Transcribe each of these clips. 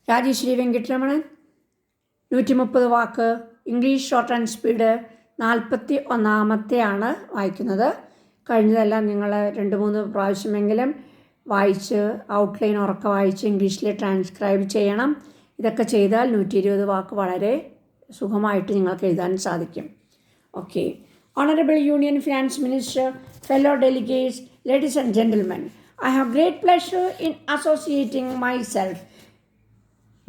രാജേശ്വരി വെങ്കിട്ടരമണൻ 130 വാക്ക് English short and speed 41 വായിക്കുന്നത്. കഴിഞ്ഞതെല്ലാം നിങ്ങൾ 2-3 പ്രാവശ്യമെങ്കിലും വായിച്ച് ഔട്ട്ലൈൻ ഉറക്കെ വായിച്ച് ഇംഗ്ലീഷിൽ ട്രാൻസ്ക്രൈബ് ചെയ്യണം. ഇതൊക്കെ ചെയ്താൽ 120 വാക്ക് വളരെ സുഖമായിട്ട് നിങ്ങൾക്ക് എഴുതാൻ സാധിക്കും. Okay. Honorable Union Finance Minister, fellow delegates, ladies and gentlemen, I have great pleasure in associating myself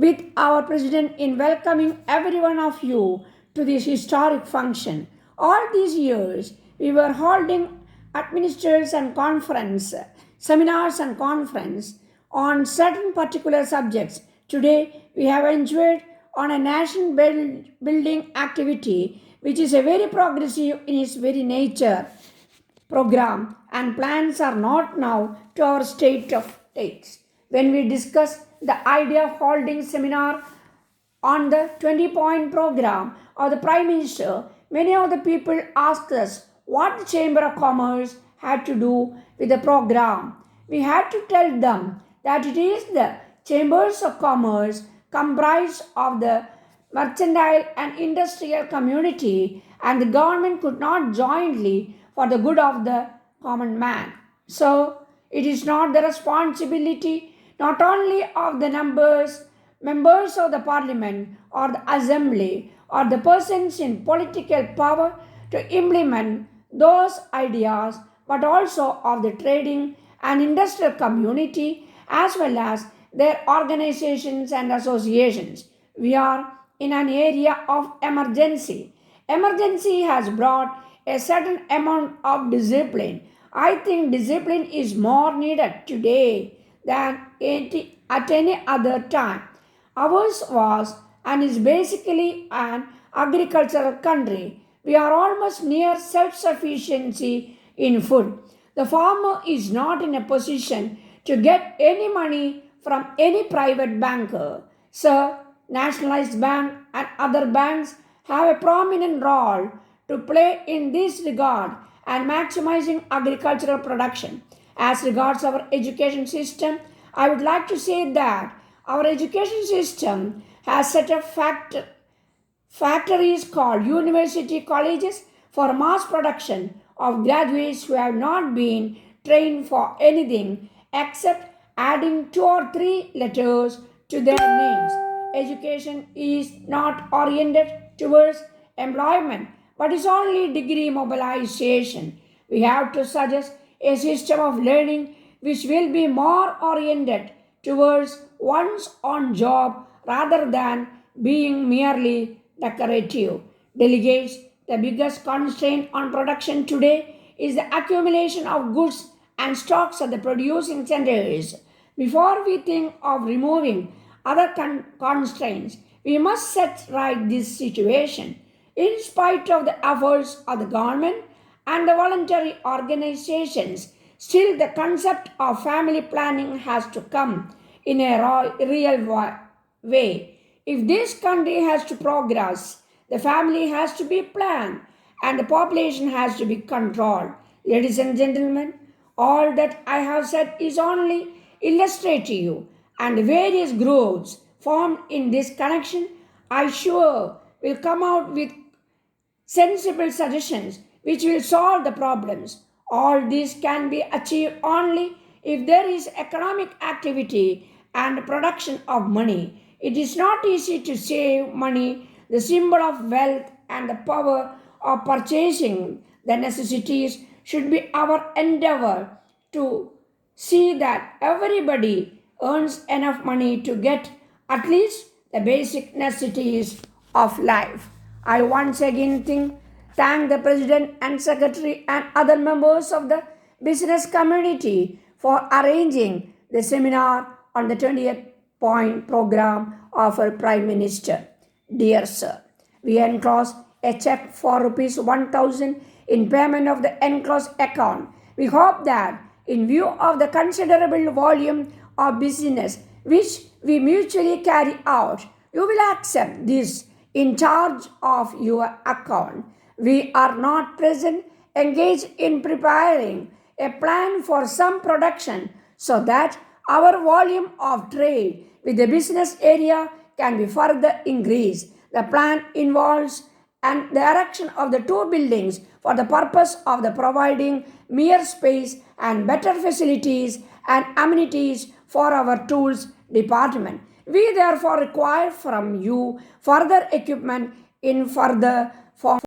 with our President in welcoming every one of you to this historic function. All these years, we were holding administrators and seminars and conference on certain particular subjects. Today, we have enjoyed on a nation building activity which is a very progressive in its very nature program, and plans are not now to our state of states. When we discuss the idea of holding seminar on the 20-point program of the Prime Minister, many of the people asked us what the Chamber of Commerce had to do with the program. We had to tell them that it is the Chambers of Commerce comprised of the mercantile and industrial community, and the government could not jointly for the good of the common man. So, it is not the responsibility not only of the members of the parliament or the assembly or the persons in political power to implement those ideas, but also of the trading and industrial community as well as their organizations and associations. We are in an area of emergency. Emergency has brought a certain amount of discipline. I think discipline is more needed today than at any other time. Ours was and is basically an agricultural country. We are almost near self-sufficiency in food. The farmer is not in a position to get any money from any private banker. Sir, nationalized bank and other banks have a prominent role to play in this regard and maximizing agricultural production. As regards our education system, I would like to say that our education system has set up factories called university colleges for mass production of graduates who have not been trained for anything except adding 2 or 3 letters to their names. Education is not oriented towards employment, but is only degree mobilization. We have to suggest a system of learning which will be more oriented towards one's own job rather than being merely decorative. Delegates, the biggest constraint on production today is the accumulation of goods and stocks at the producing centers. Before we think of removing other constraints, we must set right this situation. In spite of the efforts of the government and the voluntary organizations, still the concept of family planning has to come in a real way. If this country has to progress, the family has to be planned and the population has to be controlled. Ladies and gentlemen, all that I have said is only illustrative, and the various groups formed in this connection, I sure will come out with sensible suggestions which will solve the problems. All this can be achieved only if there is economic activity and production of money. It is not easy to save money, the symbol of wealth and the power of purchasing the necessities. Should be our endeavor to see that everybody earns enough money to get at least the basic necessities of life. I once again thank the President and Secretary and other members of the business community for arranging the seminar on the 20th-point program of our Prime Minister. Dear Sir, we enclose a check for ₹1,000 in payment of the enclosed account. We hope that in view of the considerable volume of business which we mutually carry out, you will accept this in charge of your account. We are not present engaged in preparing a plan for some production so that our volume of trade with the business area can be further increased. The plan involves and the erection of the two buildings for the purpose of the providing mere space and better facilities and amenities for our tools department. We therefore require from you further equipment in further form